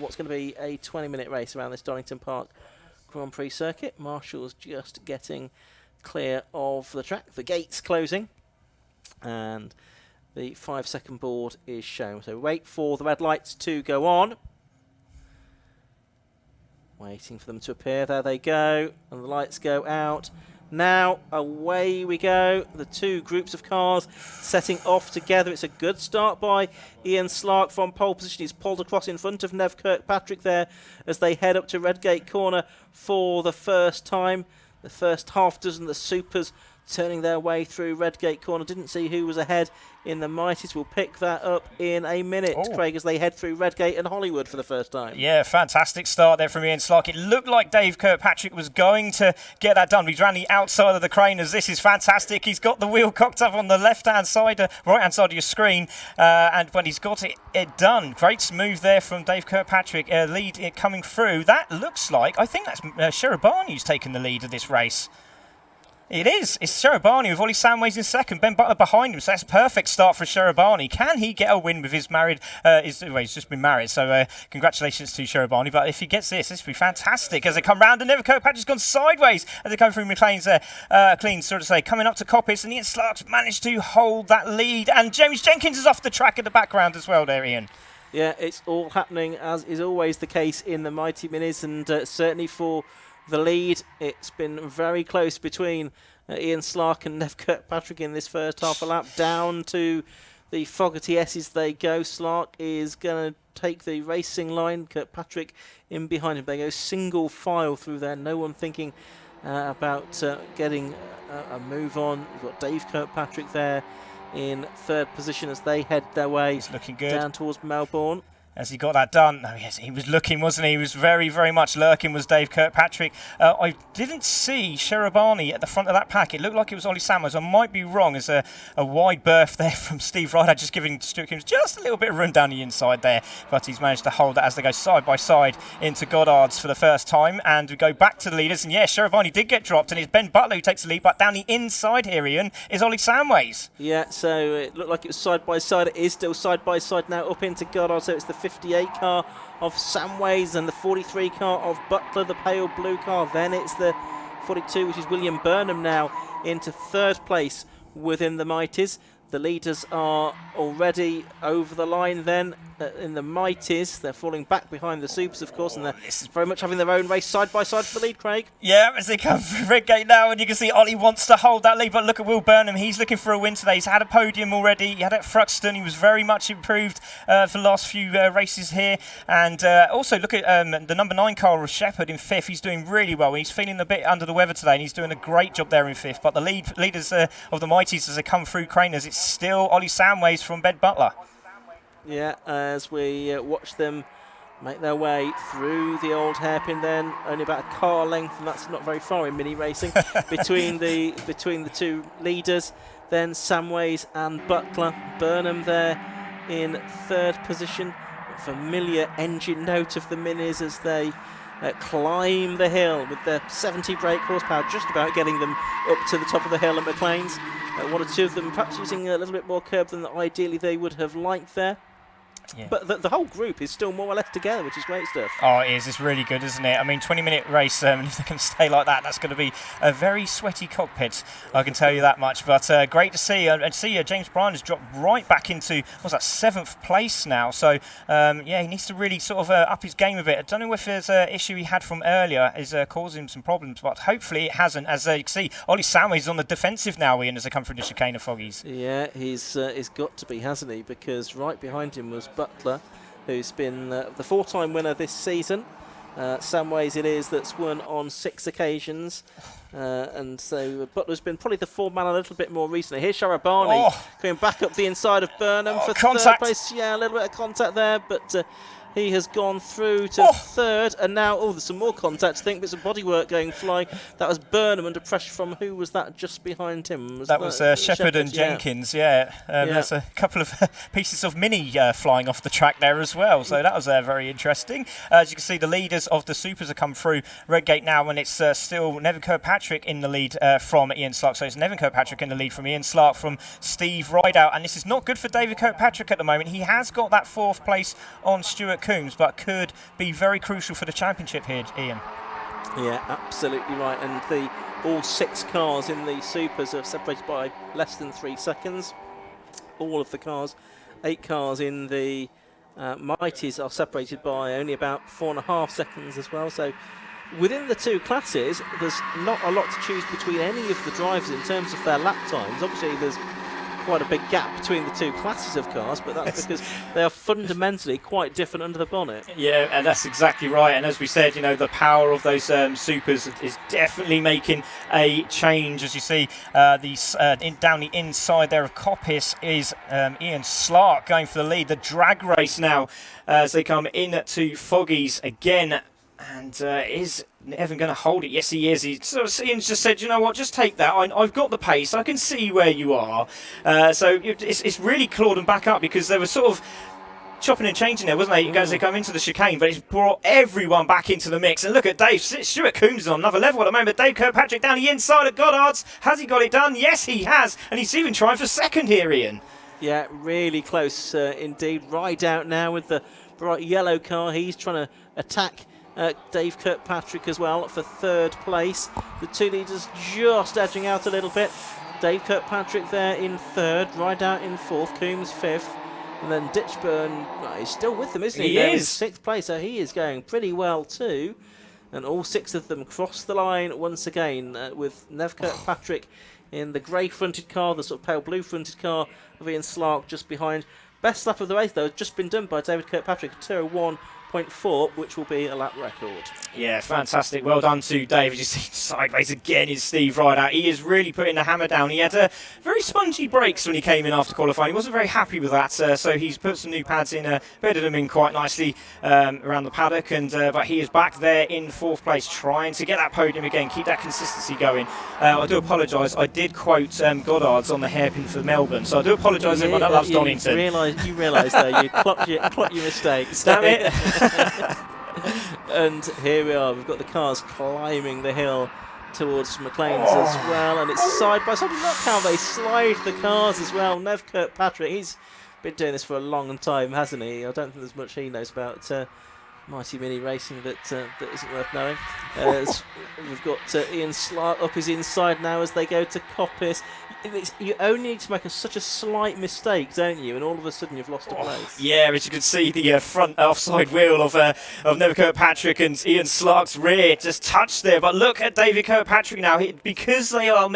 what's going to be a 20-minute race around this Donington Park Grand Prix circuit. Marshall's just getting clear of the track. The gate's closing, and the 5-second board is shown. So wait for the red lights to go on. Waiting for them to appear. There they go, and the lights go out. Now, away we go. The two groups of cars setting off together. It's a good start by Ian Slark from pole position. He's pulled across in front of Nev Kirkpatrick there as they head up to Redgate Corner for the first time. The first half dozen, the Supers, turning their way through Redgate Corner. Didn't see who was ahead in the Mighties. We'll pick that up in a minute, Craig, as they head through Redgate and Hollywood for the first time. Yeah, fantastic start there from Ian Slark. It looked like Dave Kirkpatrick was going to get that done. He's ran the outside of the crane as this is fantastic. He's got the wheel cocked up on the left-hand side, right-hand side of your screen, and when he's got it done. Great move there from Dave Kirkpatrick. Lead coming through. That looks like, I think that's Sherabani who's taken the lead of this race. It is. It's Sherabani with Ollie Samways in second. Ben Butler behind him. So that's a perfect start for Sherabani. Can he get a win with his married... he's just been married. So congratulations to Sherabani. But if he gets this will be fantastic. As they come round, and Never Kirkpatrick's gone sideways as they come through McLean's clean, sort of say, coming up to Coppice. And Ian Slark's managed to hold that lead. And James Jenkins is off the track in the background as well there, Ian. Yeah, it's all happening, as is always the case in the Mighty Minis. And certainly for the lead, it's been very close between Ian Slark and Nev Kirkpatrick in this first half a lap. Down to the Fogarty S's they go. Slark is going to take the racing line. Kirkpatrick in behind him. They go single file through there. No one thinking about getting a move on. You've got Dave Kirkpatrick there in third position as they head their way. He's looking good down towards Melbourne. As he got that done. Oh, yes, he was looking, wasn't he? He was very, very much lurking, was Dave Kirkpatrick. I didn't see Sherabani at the front of that pack. It looked like it was Ollie Samways. I might be wrong. There's a wide berth there from Steve Ryder, just giving Stuart Coombs just a little bit of room down the inside there. But he's managed to hold that as they go side by side into Goddard's for the first time. And we go back to the leaders. And yeah, Sherabani did get dropped. And it's Ben Butler who takes the lead. But down the inside here, Ian, is Ollie Samways. Yeah, so it looked like it was side by side. It is still side by side now up into Goddard. So it's the 58 car of Samways and the 43 car of Butler, the pale blue car. Then it's the 42, which is William Burnham now into third place within the Mighties. The leaders are already over the line then in the Mighties. They're falling back behind the Supers, of course, and they're very much having their own race side by side for the lead, Craig. Yeah, as they come through Redgate now, and you can see Ollie wants to hold that lead, but look at Will Burnham. He's looking for a win today. He's had a podium already. He had it at Thruxton. He was very much improved for the last few races here. And also look at the number 9 car of Shepherd in fifth. He's doing really well. He's feeling a bit under the weather today, and he's doing a great job there in fifth. But the leaders of the Mighties as they come through Craners, it's still Ollie Samways from Ben Butler. Yeah, as we watch them make their way through the old hairpin, then only about a car length, and that's not very far in mini racing between the two leaders. Then Samways and Butler. Burnham there in third position. Familiar engine note of the minis as they climb the hill with their 70 brake horsepower, just about getting them up to the top of the hill at McLean's. One or two of them perhaps using a little bit more curb than ideally they would have liked there. Yeah. But the whole group is still more or less together, which is great stuff. Oh, it is. It's really good, isn't it? I mean, 20-minute race, if they can stay like that, that's going to be a very sweaty cockpit, I can tell you that much. But great to see. And see James Bryan has dropped right back into, what's that, 7th place now. So, yeah, he needs to really sort of up his game a bit. I don't know if there's an issue he had from earlier is causing him some problems, but hopefully it hasn't. As you can see, Ollie Samways is on the defensive now, Ian, as they come through the chicane of Foggies. Yeah, he's got to be, hasn't he? Because right behind him was Butler, who's been the 4-time winner this season. Samways it is that's won on 6 occasions. And so Butler's been probably the form man a little bit more recently. Here's Sharabani going back up the inside of Burnham for third place. Yeah, a little bit of contact there, but he has gone through to third, and now, there's some more contact, I think, bits of bodywork going flying. That was Burnham under pressure from, who was that just behind him? That was Shepherd and Jenkins, yeah. There's a couple of pieces of mini flying off the track there as well, so that was very interesting. As you can see, the leaders of the Supers have come through Redgate now, and it's still Nevin Kirkpatrick in the lead from Ian Slark. So it's Nevin Kirkpatrick in the lead from Ian Slark from Steve Rideout, and this is not good for David Kirkpatrick at the moment. He has got that 4th place on Stuart Coombs, but could be very crucial for the championship here, Ian. Yeah, absolutely right. And all 6 cars in the Supers are separated by less than 3 seconds. All of the cars, 8 cars in the Mighties are separated by only about 4.5 seconds as well. So within the 2 classes, there's not a lot to choose between any of the drivers in terms of their lap times. Obviously, there's quite a big gap between the 2 classes of cars, but that's because they are fundamentally quite different under the bonnet. Yeah, and that's exactly right. And as we said, the power of those Supers is definitely making a change. As you see, down the inside there of Coppice is Ian Slark going for the lead. The drag race now as they come in to Foggies again. And is Evan going to hold it? Yes, he is. Ian's just said, you know what, just take that. I've got the pace. I can see where you are. So it's really clawed them back up, because they were sort of chopping and changing there, wasn't they? As they come into the chicane, but it's brought everyone back into the mix. And look at Dave. Stuart Coombs is on another level at the moment. Dave Kirkpatrick down the inside of Goddard's. Has he got it done? Yes, he has. And he's even trying for second here, Ian. Yeah, really close indeed. Right out now with the bright yellow car. He's trying to attack Dave Kirkpatrick as well for 3rd place. The 2 leaders just edging out a little bit. Dave Kirkpatrick there in 3rd, Rideout in 4th, Coombs 5th, and then Ditchburn is still with them, isn't he? He is. In 6th place, so he is going pretty well too. And all 6 of them cross the line once again, with Nev Kirkpatrick in the grey fronted car, the sort of pale blue fronted car of Ian Slark just behind. Best lap of the race though, just been done by David Kirkpatrick, 2:01.4, which will be a lap record. Yeah, fantastic. Well done to Dave. As you see sideways again is Steve Rideout. He is really putting the hammer down. He had very spongy brakes when he came in after qualifying. He wasn't very happy with that, so he's put some new pads in, bedded them in quite nicely around the paddock, and but he is back there in 4th place, trying to get that podium again, keep that consistency going. I do apologise. I did quote Goddard's on the hairpin for Melbourne, so I do apologise everyone that loves Donington. You realise though, you clocked your mistakes. Damn it. And here we are, we've got the cars climbing the hill towards McLean's as well, and it's side by side. Look how they slide the cars as well. Nev Kirkpatrick, he's been doing this for a long time, hasn't he? I don't think there's much he knows about Mighty Mini racing that isn't worth knowing. We've got Ian Slark up his inside now as they go to Coppice. You only need to make such a slight mistake, don't you? And all of a sudden you've lost a place. Yeah, as you can see, the front offside wheel of Nev Kirkpatrick and Ian Slark's rear just touched there. But look at David Kirkpatrick now. Because they are,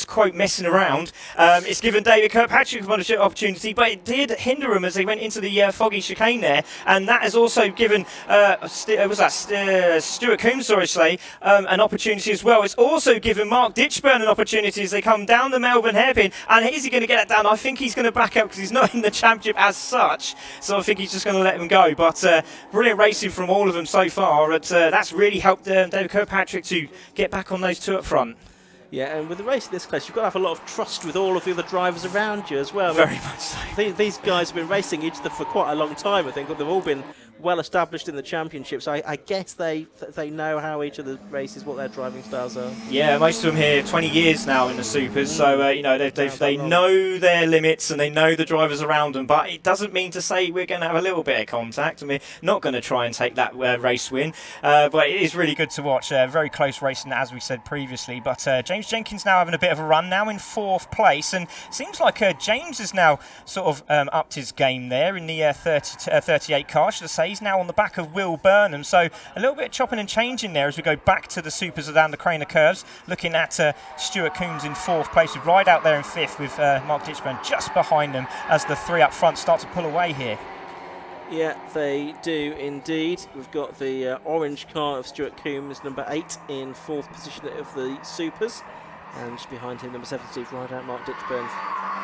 quote, messing around, it's given David Kirkpatrick an opportunity, but it did hinder him as they went into the foggy chicane there. And that has also given Stuart Coombs, sorry, an opportunity as well. It's also given Mark Ditchburn an opportunity as they come down the Melbourne hairpin. And is he going to get that down? I think he's going to back out because he's not in the championship as such. So I think he's just going to let him go. But brilliant racing from all of them so far. That's really helped David Kirkpatrick to get back on those 2 up front. Yeah, and with a race in this class, you've got to have a lot of trust with all of the other drivers around you as well. Very much so. These guys have been racing each other for quite a long time, I think. They've all been well established in the championship, so I guess they know how each of the races, what their driving styles are. Yeah, most of them here 20 years now in the Supers, so they know their limits and they know the drivers around them, but it doesn't mean to say we're going to have a little bit of contact, and we're not going to try and take that race win, but it is really good to watch. Very close racing, as we said previously, but James Jenkins now having a bit of a run, now in 4th place, and seems like James has now sort of upped his game there in the 38 car, should I say. He's now on the back of Will Burnham, so a little bit of chopping and changing there as we go back to the Supers down the Craner curves, looking at Stuart Coombs in 4th place with Rideout there in 5th with Mark Ditchburn just behind them as the 3 up front start to pull away here. Yeah, they do indeed. We've got the orange car of Stuart Coombs, number 8 in 4th position of the Supers, and just behind him number 7 Steve Rideout, Mark Ditchburn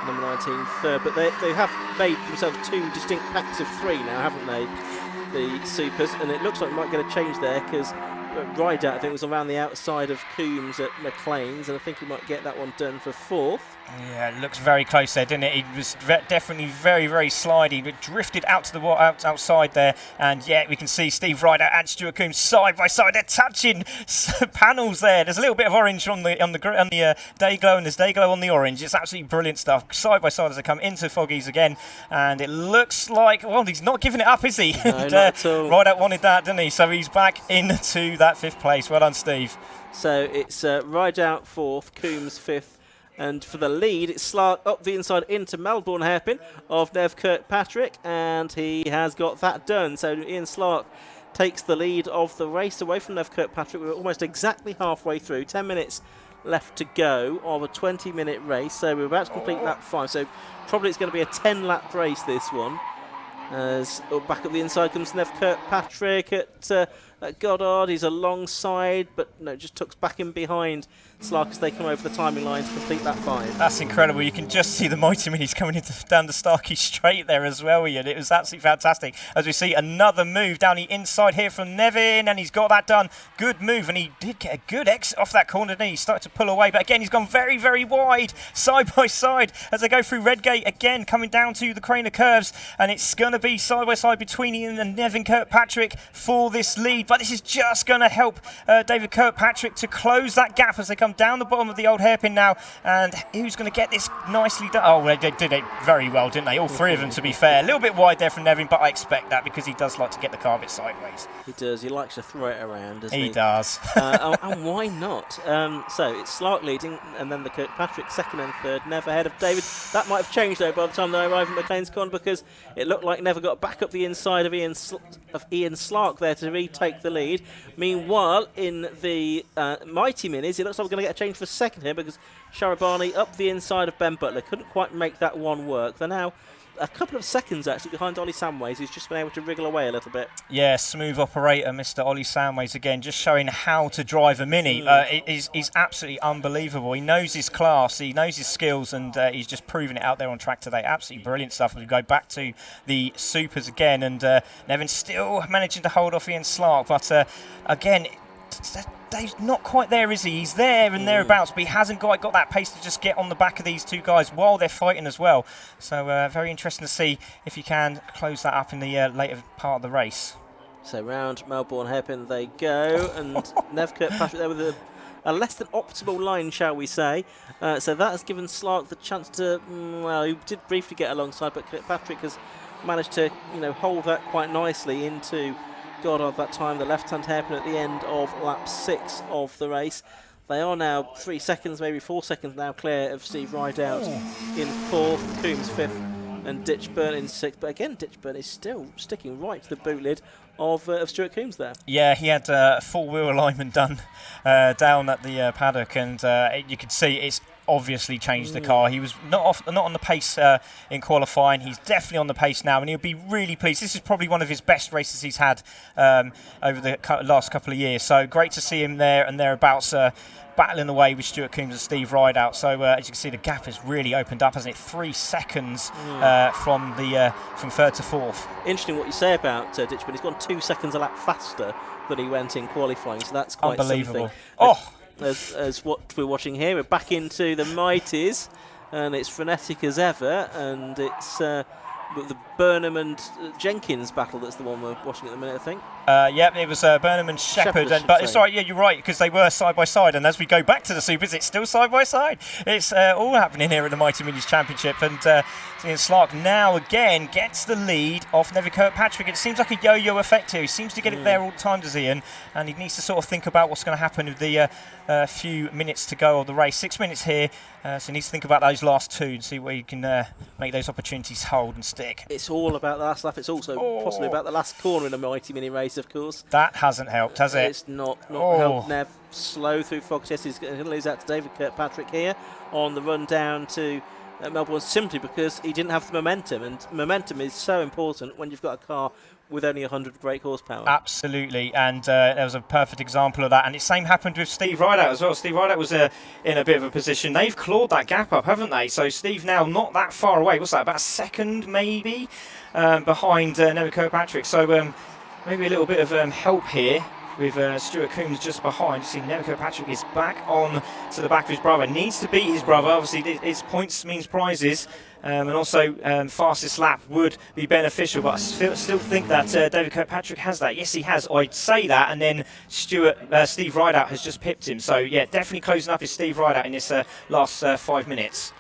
number 19 third, but they have made themselves 2 distinct packs of 3 now, haven't they, the Supers, and it looks like we might get a change there because Rideout, I think, was around the outside of Coombs at McLean's, and I think he might get that one done for 4th. Yeah, it looks very close there, didn't it? He was definitely very, very slidey, but drifted out to the outside there. And yeah, we can see Steve Rideout and Stuart Coombs side by side. They're touching panels there. There's a little bit of orange on the day glow, and there's day glow on the orange. It's absolutely brilliant stuff. Side by side as they come into Foggies again, and it looks like, well, he's not giving it up, is he? No, not at all. Rideout wanted that, didn't he? So he's back into that 5th place. Well done, Steve. So it's Rideout 4th, Coombs 5th. And for the lead, it's Slark up the inside into Melbourne Hairpin of Nev Kirkpatrick, and he has got that done. So Ian Slark takes the lead of the race away from Nev Kirkpatrick. We're almost exactly halfway through, 10 minutes left to go of a 20-minute race. So we're about to complete lap 5. So probably it's going to be a 10-lap race, this one. As back up the inside comes Nev Kirkpatrick at Goddard. He's alongside, but no, just tucks back in behind Slark as they come over the timing line to complete that 5. That's incredible. You can just see the Mighty Minis coming down the Starkey Straight there as well, Ian. It was absolutely fantastic. As we see another move down the inside here from Nevin, and he's got that done. Good move, and he did get a good exit off that corner, didn't he? He started to pull away, but again, he's gone very, very wide, side by side, as they go through Redgate again, coming down to the Craner Curves, and it's going to be side by side between Ian and Nevin Kirkpatrick for this lead, but this is just going to help David Kirkpatrick to close that gap as they come down the bottom of the old hairpin now. And who's going to get this nicely done? Oh, they did it very well, didn't they? All 3 of them, to be fair. A little bit wide there from Nevin, but I expect that because he does like to get the car a bit sideways. He does. He likes to throw it around, doesn't he? He does. And why not? So it's Slark leading, and then the Kirkpatrick 2nd and 3rd. Nev ahead of David. That might have changed, though, by the time they arrive at McLean's Corner, because it looked like Never got back up the inside of Ian Slark there to retake the lead. Meanwhile, in the Mighty Minis, it looks like we're going to get a change for 2nd here, because Sharabani up the inside of Ben Butler. Couldn't quite make that one work. They're now a couple of seconds actually behind Ollie Samways, who's just been able to wriggle away a little bit. Yeah, smooth operator, Mr. Ollie Samways again, just showing how to drive a Mini. He's absolutely unbelievable. He knows his class, he knows his skills, and he's just proving it out there on track today. Absolutely brilliant stuff. We go back to the Supers again, and Nevin still managing to hold off Ian Slark, but again, Dave's not quite there, is he? He's there and thereabouts, but he hasn't quite got that pace to just get on the back of these 2 guys while they're fighting as well. So very interesting to see if he can close that up in the later part of the race. So round Melbourne Hairpin they go, and Nev Kirkpatrick there with a less than optimal line, shall we say. So that has given Slark the chance to, well, he did briefly get alongside, but Kirkpatrick has managed to, hold that quite nicely into Goddard that time, the left-hand hairpin at the end of lap 6 of the race. They are now 3 seconds, maybe 4 seconds now clear of Steve Rideout in 4th, Coombs 5th, and Ditchburn in 6th. But again, Ditchburn is still sticking right to the boot lid of Stuart Coombs there. Yeah, he had full wheel alignment done down at the paddock, and you could see it's obviously changed the car. He was not on the pace in qualifying. He's definitely on the pace now, and he'll be really pleased. This is probably one of his best races he's had over the last couple of years. So great to see him there and thereabouts, battling away with Stuart Coombs and Steve Rideout. So as you can see, the gap has really opened up, hasn't it? 3 seconds from 3rd to 4th. Interesting what you say about Ditchburn. He's gone 2 seconds a lap faster than he went in qualifying, so that's quite unbelievable. Something. As what we're watching here, we're back into the Mighties, and it's frenetic as ever, and it's the Burnham and Jenkins battle that's the one we're watching at the minute, I think. Yeah, it was Burnham and Shepherd, but it's right. Yeah, you're right, because they were side by side, and as we go back to the Supers, it's still side by side. It's all happening here at the Mighty Minis Championship, and Ian Slark now again gets the lead off Nevi Kirkpatrick. It seems like a yo-yo effect here. He seems to get it there all the time, does Ian? And he needs to sort of think about what's going to happen with the few minutes to go of the race. 6 minutes here, so he needs to think about those last 2 and see where you can make those opportunities hold and stick. It's all about the last lap. It's also possibly about the last corner in a Mighty Mini race, of course. That hasn't helped, has it? It's not helped Nev. Slow through Fox. Yes, he's going to lose out to David Kirkpatrick here on the run down to Melbourne, simply because he didn't have the momentum, and momentum is so important when you've got a car with only 100 brake horsepower. Absolutely, and there was a perfect example of that, and the same happened with Steve Rideout as well. Steve Rideout was in a bit of a position. They've clawed that gap up, haven't they? So Steve now not that far away. What's that, about a second maybe behind Nevi Kirkpatrick? So maybe a little bit of help here with Stuart Coombs just behind. You see Nevin Kirkpatrick is back on to the back of his brother. Needs to beat his brother. Obviously, his points means prizes. And also fastest lap would be beneficial, but I still think that David Kirkpatrick has that. Yes, he has. I'd say that, and then Steve Rideout has just pipped him. So yeah, definitely closing up is Steve Rideout in this last 5 minutes.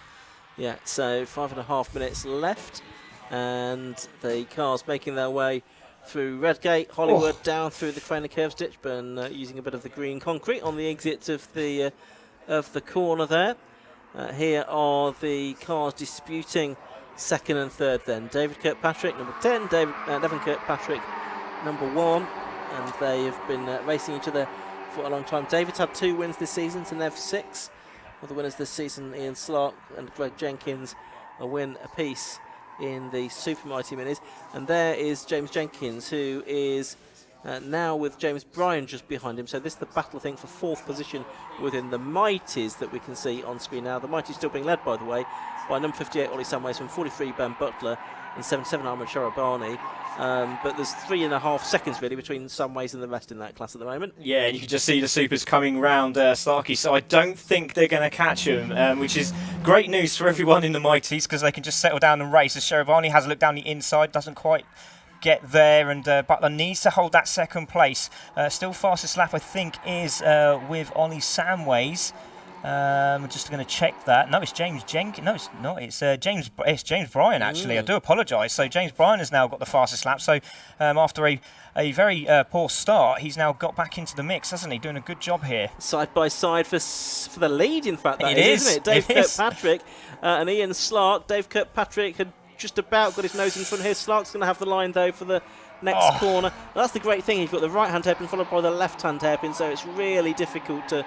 Yeah, so 5.5 minutes left, and the cars making their way through Redgate, Hollywood, down through the Craner Curves, Ditchburn, using a bit of the green concrete on the exit of the corner there. Here are the cars disputing second and third then. David Kirkpatrick, number 10, Nevin Kirkpatrick, number 1, and they have been racing each other for a long time. David's had 2 wins this season to Nev 6. The winners this season, Ian Slark and Greg Jenkins, a win apiece in the Super Mighty Minis. And there is James Jenkins, who is now with James Bryan just behind him. So this is the battle, I think, for 4th position within the Mighties that we can see on screen now. The Mighties still being led, by the way, by number 58 Ollie Samways, from 43 Ben Butler, and 77 Ahmed Sharabani. But there's 3.5 seconds really between Samways and the rest in that class at the moment. Yeah, and you can just see the supers coming round Starkey, so I don't think they're going to catch him, which is great news for everyone in the Mighties, because they can just settle down and race. As Sharabani has a look down the inside, doesn't quite get there, and Butler needs to hold that second place. Still fastest lap, I think, is with Ollie Samways. I'm just going to check that. No, it's James Jenkins. No, it's not. It's James Bryan, actually. I do apologise. So James Bryan has now got the fastest lap. So after a very poor start, he's now got back into the mix, hasn't he? Doing a good job here. Side by side for the lead, in fact, that is, isn't it? Dave Kirkpatrick and Ian Slark. Dave Kirkpatrick had just about got his nose in front here. Slark's going to have the line, though, for the next corner. That's the great thing. He's got the right-hand hairpin followed by the left-hand hairpin, so it's really difficult to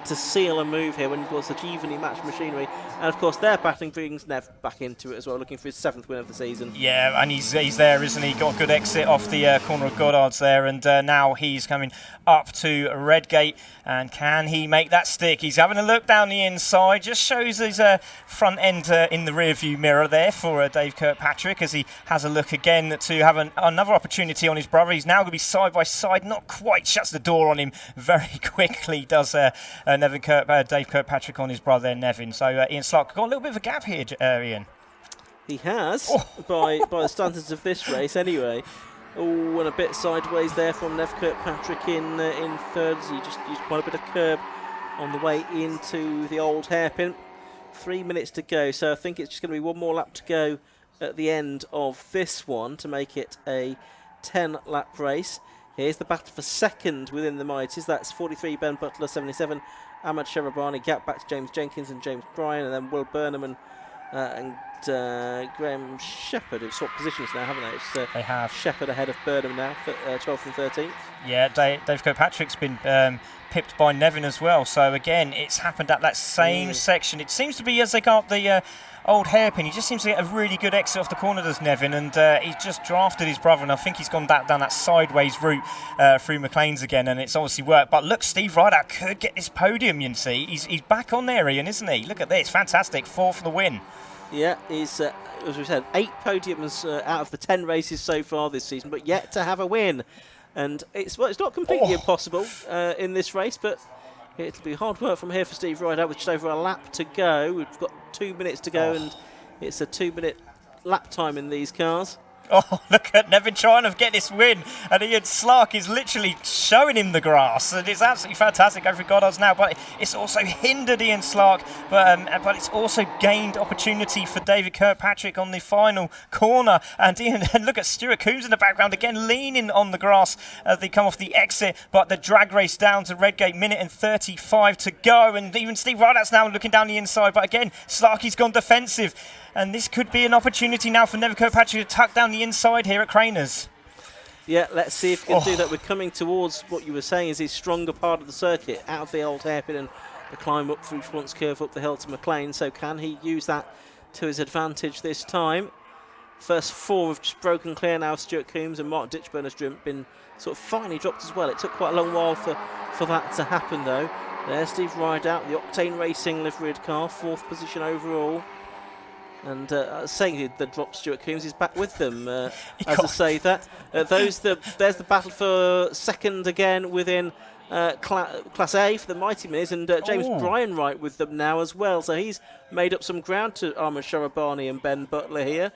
seal a move here when you've got such evenly matched machinery. And of course their batting brings Nev back into it as well, looking for his 7th win of the season. Yeah, and he's there, isn't he? Got a good exit off the corner of Goddard's there, and now he's coming up to Redgate. And can he make that stick? He's having a look down the inside, just shows his front end in the rear view mirror there for Dave Kirkpatrick, as he has a look again to have another opportunity on his brother. He's now going to be side by side, not quite shuts the door on him very quickly, does Dave Kirkpatrick on his brother Nevin. So Ian Slark got a little bit of a gap here, Ian. He has, by the standards of this race anyway. Oh, and a bit sideways there from Nev Kirkpatrick in third. He just used quite a bit of curb on the way into the old hairpin. 3 minutes to go, so I think it's just going to be one more lap to go at the end of this one to make it a 10-lap race. Here's the battle for second within the Mighties. That's 43 Ben Butler, 77 Ahmad Sharabani, gap back to James Jenkins and James Bryan, and then Will Burnham and Graham Shepherd, who've swapped positions now, haven't they? They have. Shepherd ahead of Burnham now, for 12th and 13th. Yeah, Dave Kirkpatrick's been pipped by Nevin as well. So again, it's happened at that same section. It seems to be as they go up the old hairpin, he just seems to get a really good exit off the corner, does Nevin, and he's just drafted his brother, and I think he's gone down that sideways route through McLean's again, and it's obviously worked. But look, Steve Rideout could get this podium, you see. He's back on there, Ian, isn't he? Look at this, fantastic, 4 for the win. Yeah, he's, as we said, 8 podiums out of the 10 races so far this season, but yet to have a win. And it's not completely impossible in this race, but it'll be hard work from here for Steve Rideout with just over a lap to go. We've got 2 minutes to go, and it's a 2-minute lap time in these cars. Oh, look at Nevin trying to get this win, and Ian Slark is literally showing him the grass, and it's absolutely fantastic over Goddard's now, but it's also hindered Ian Slark, but it's also gained opportunity for David Kirkpatrick on the final corner, and look at Stuart Coombs in the background again, leaning on the grass as they come off the exit, but the drag race down to Redgate, minute and 35 to go, and even Steve Rideout's now looking down the inside, but again, Slarky's gone defensive. And this could be an opportunity now for Nevin Kirkpatrick to tuck down the inside here at Craners. Yeah, let's see if he can do that. We're coming towards what you were saying is his stronger part of the circuit, out of the old hairpin and the climb up through Schwantz Curve up the hill to McLean. So can he use that to his advantage this time? First 4 have just broken clear now. Stuart Coombs and Mark Ditchburn has been sort of finally dropped as well. It took quite a long while for that to happen, though. There's Steve Rideout, the Octane Racing liveried car, 4th position overall. And saying the drop, Stuart Coombs is back with them. As I say that, there's the battle for second again within Class A for the Mighty Minis, and James Bryan right with them now as well. So he's made up some ground to Armand Sharabani and Ben Butler here.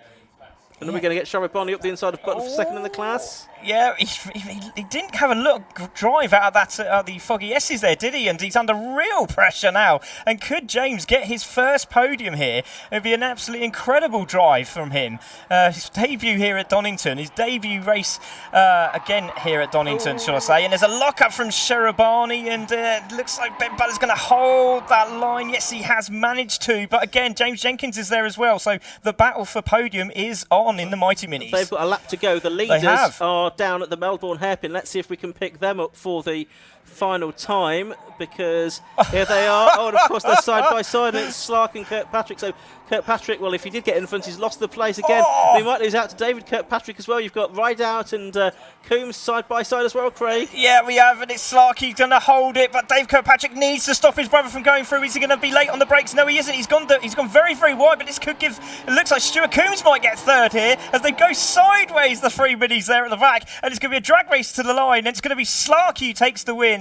And then we're going to get Sharabani up the inside of Butler for second in the class. Yeah, he didn't have a look drive out of that the foggy S's there, did he? And he's under real pressure now. And could James get his first podium here? It would be an absolutely incredible drive from him. His debut here at Donington, his debut race again here at Donington, shall I say. And there's a lock-up from Sharabani, and it looks like Ben Butler's going to hold that line. Yes, he has managed to. But again, James Jenkins is there as well. So the battle for podium is on in the Mighty Minis. They've got a lap to go. The leaders are down at the Melbourne hairpin. Let's see if we can pick them up for the final time, because here they are. Oh, and of course they're side by side, and it's Slark and Kirkpatrick. So Kirkpatrick, well, if he did get in front, he's lost the place again. He might lose out to David Kirkpatrick as well. You've got Rideout and Coombs side by side as well, Craig. Yeah, we have, and it's Slark. He's going to hold it, but Dave Kirkpatrick needs to stop his brother from going through. Is he going to be late on the brakes? No, he isn't. He's gone very, very wide, but this could give... It looks like Stuart Coombs might get third here as they go sideways, the three minis there at the back, and it's going to be a drag race to the line, and it's going to be Slark who takes the win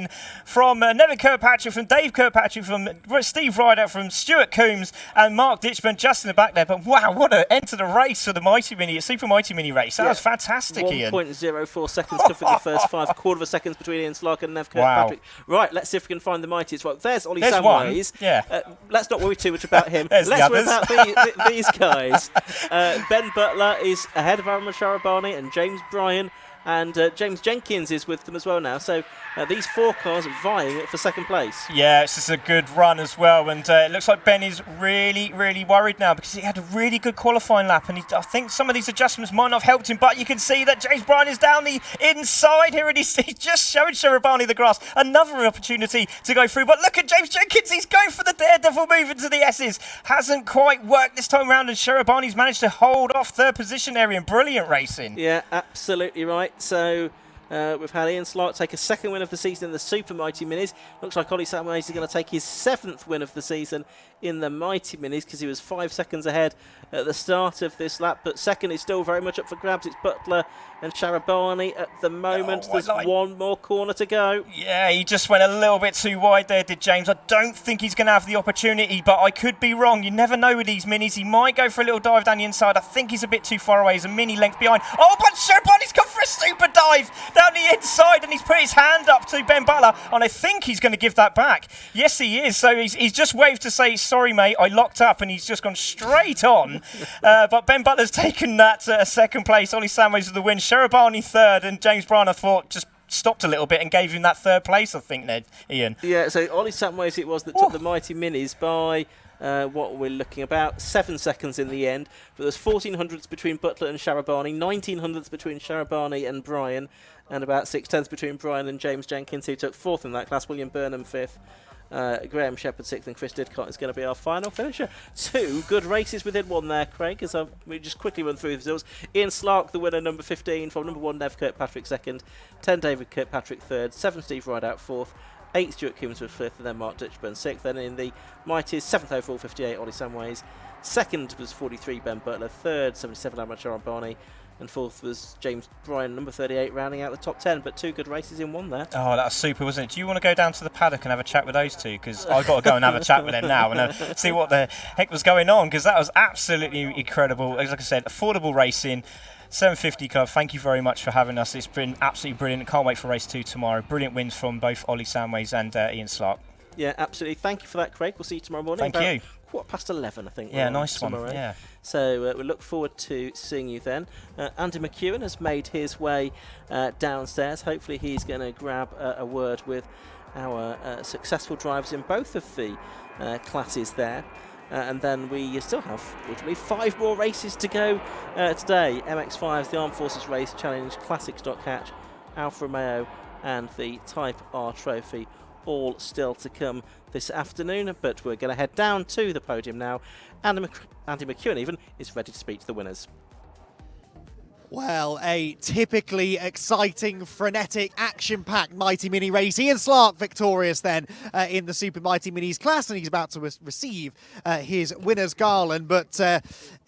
from Nevin Kirkpatrick, from Dave Kirkpatrick, from Steve Rideout, from Stuart Coombs, and Mark Ditchburn just in the back there. But wow, what an end to the race for the Mighty Mini, Super Mighty Mini race. That was fantastic, Ian. 1.04 seconds covering the first 5 quarter of a second between Ian Slark and Nev Kirkpatrick. Right, let's see if we can find the Mighties. Well, there's Ollie Samways. Let's not worry too much about him. Let's worry about these guys. Ben Butler is ahead of Armand Sharabani, and James Bryan and James Jenkins is with them as well now. So these 4 cars are vying for second place. Yeah, it's just a good run as well, and it looks like Ben is really, really worried now because he had a really good qualifying lap, and I think some of these adjustments might not have helped him, but you can see that James Bryan is down the inside here, and he's just showing Sharabani the grass. Another opportunity to go through, but look at James Jenkins, he's going for the daredevil move into the S's. Hasn't quite worked this time around, and Sharabani's managed to hold off third position there in brilliant racing. Yeah, absolutely right. So we've had Ian Slark take a second win of the season in the Super Mighty Minis. Looks like Ollie Samways is going to take his 7th win of the season in the Mighty Minis, because he was 5 seconds ahead at the start of this lap. But second is still very much up for grabs. It's Butler and Sharabani at the moment. There's one more corner to go. Yeah, he just went a little bit too wide there, did James. I don't think he's going to have the opportunity, but I could be wrong. You never know with these minis. He might go for a little dive down the inside. I think he's a bit too far away. He's a mini length behind. Oh, but Sharabani's come for a super dive down the inside, and he's put his hand up to Ben Butler, and I think he's going to give that back. Yes, he is. So he's just waved to say, sorry, mate, I locked up, and he's just gone straight on. But Ben Butler's taken that second place. Ollie Samways with the win. Sharabani third, and James Bryan, I thought, just stopped a little bit and gave him that third place, I think, Ned, Ian. Yeah, so Ollie Samways it was that took the Mighty Minis by... what we're looking about 7 seconds in the end, but there's 1400ths between Butler and Sharabani, 1900ths between Sharabani and Bryan, and about 6/10ths between Bryan and James Jenkins, who took 4th in that class. William Burnham 5th, Graham Shepherd 6th, and Chris Didcott is going to be our final finisher. 2 good races within one there, Craig, as we just quickly run through the results. Ian Slark, the winner, number 15, from number 1 Nev Kirkpatrick 2nd, 10 David Kirkpatrick 3rd, 7 Steve Rideout 4th, 8 Stuart Coombs was 5th, and then Mark Ditchburn 6th. Then in the Mighties, 7th overall 58 Ollie Samways, 2nd was 43 Ben Butler, 3rd 77 Armand Sharabani, and 4th was James Bryan, number 38, rounding out the top 10. But 2 good races in one there. Oh, that was super, wasn't it? Do you want to go down to the paddock and have a chat with those 2? Because I've got to go and have a chat with them now and see what the heck was going on, because that was absolutely incredible. Like I said, affordable racing. 750 Club, thank you very much for having us. It's been absolutely brilliant. Can't wait for race 2 tomorrow. Brilliant wins from both Ollie Samways and Ian Slark. Yeah, absolutely. Thank you for that, Craig. We'll see you tomorrow morning. Thank you. 11:15, I think. Yeah, nice one. Yeah. So we look forward to seeing you then. Andy McEwen has made his way downstairs. Hopefully he's going to grab a word with our successful drivers in both of the classes there. And then we still have, ultimately, 5 more races to go today. MX5's the Armed Forces Race Challenge, Classics.Catch, Alfa Romeo, and the Type R Trophy, all still to come this afternoon. But we're going to head down to the podium now. Andy McEwen even is ready to speak to the winners. Well, a typically exciting, frenetic, action-packed Mighty Mini race. Ian Slark victorious then in the Super Mighty Minis class, and he's about to receive his winner's garland. But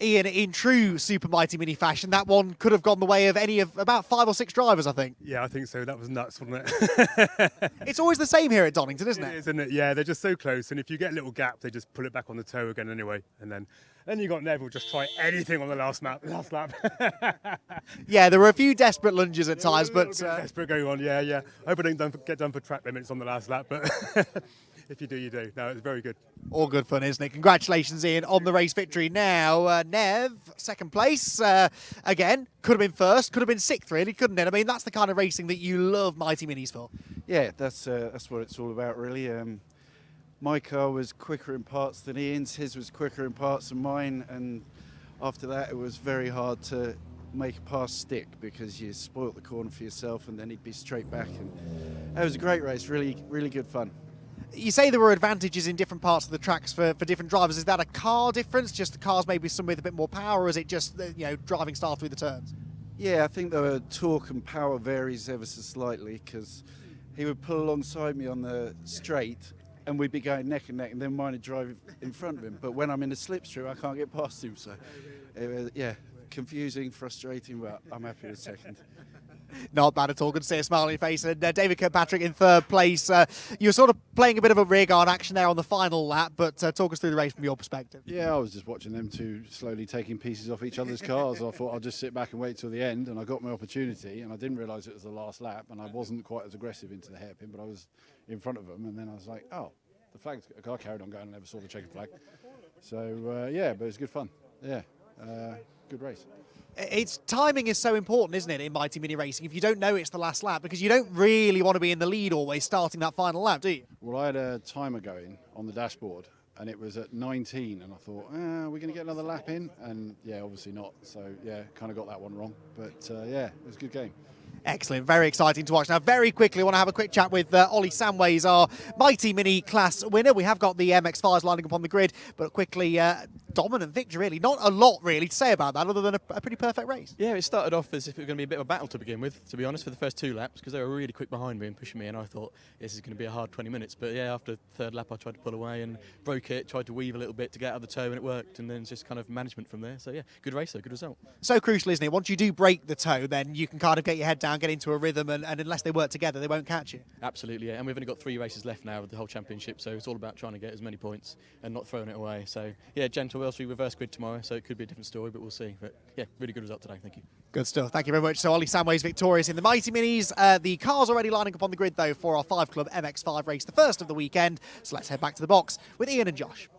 Ian, in true Super Mighty Mini fashion, that one could have gone the way of any of about 5 or 6 drivers, I think. Yeah, I think so. That was nuts, wasn't it? It's always the same here at Donington, isn't it? It is, isn't it? Yeah, they're just so close, and if you get a little gap, they just pull it back on the toe again anyway, and then you got Neville just try anything on the last lap. Yeah, there were a few desperate lunges at times, but desperate going on. Yeah. I hope I don't get done for track limits on the last lap, but if you do, you do. No, it's very good. all good fun, isn't it? Congratulations, Ian, on the race victory. Now, Nev, second place. Again, could have been first, could have been sixth, really, couldn't it? I mean, that's the kind of racing that you love Mighty Minis for. Yeah, that's what it's all about, really. My car was quicker in parts than Ian's, his was quicker in parts than mine, and after that it was very hard to make a pass stick because you spoilt the corner for yourself and then he'd be straight back. And it was a great race, really, really good fun. You say there were advantages in different parts of the tracks for different drivers. Is that a car difference, just the cars maybe some with a bit more power, or is it just driving style through the turns? Yeah, I think the torque and power varies ever so slightly because he would pull alongside me on the straight and we'd be going neck and neck, and then mine would drive in front of him. But when I'm in the slipstream, I can't get past him. So, it was, yeah, confusing, frustrating, but I'm happy with second. Not bad at all. Good to see a smile on your face. And David Kirkpatrick in third place. You were sort of playing a bit of a rear guard action there on the final lap, but talk us through the race from your perspective. Yeah, I was just watching them two slowly taking pieces off each other's cars. I thought I'll just sit back and wait till the end, and I got my opportunity, and I didn't realise it was the last lap, and I wasn't quite as aggressive into the hairpin, but I was in front of them, and then I was like, oh, the flag's... I carried on going and never saw the checkered flag. So, yeah, but it was good fun. Yeah, good race. Its timing is so important, isn't it, in Mighty Mini racing, if you don't know it's the last lap, because you don't really want to be in the lead always starting that final lap, do you? Well, I had a timer going on the dashboard, and it was at 19, and I thought, are we going to get another lap in? And, yeah, obviously not. So, yeah, kind of got that one wrong. But, yeah, it was a good game. Excellent, very exciting to watch. Now, very quickly, I want to have a quick chat with Ollie Samways, our Mighty Mini class winner. We have got the MX-5s lining up on the grid, but quickly, dominant victory, really. Not a lot, really, to say about that, other than a pretty perfect race. Yeah, it started off as if it was going to be a bit of a battle to begin with, to be honest, for the first 2 laps, because they were really quick behind me and pushing me, and I thought this is going to be a hard 20 minutes. But, yeah, after the third lap, I tried to pull away and broke it, tried to weave a little bit to get out of the toe, and it worked, and then it's just kind of management from there. So, yeah, good race, though, good result. So crucial, isn't it? Once you do break the toe, then you can kind of get your head down, get into a rhythm, and unless they work together, they won't catch you. Absolutely, yeah. And we've only got 3 races left now of the whole championship, so it's all about trying to get as many points and not throwing it away. So, yeah, gentle Welshry reverse grid tomorrow, so it could be a different story, but we'll see. But, yeah, really good result today. Thank you. Good stuff. Thank you very much. So, Ollie Samways victorious in the Mighty Minis. The cars already lining up on the grid, though, for our 5 Club MX5 race, the first of the weekend. So let's head back to the box with Ian and Josh.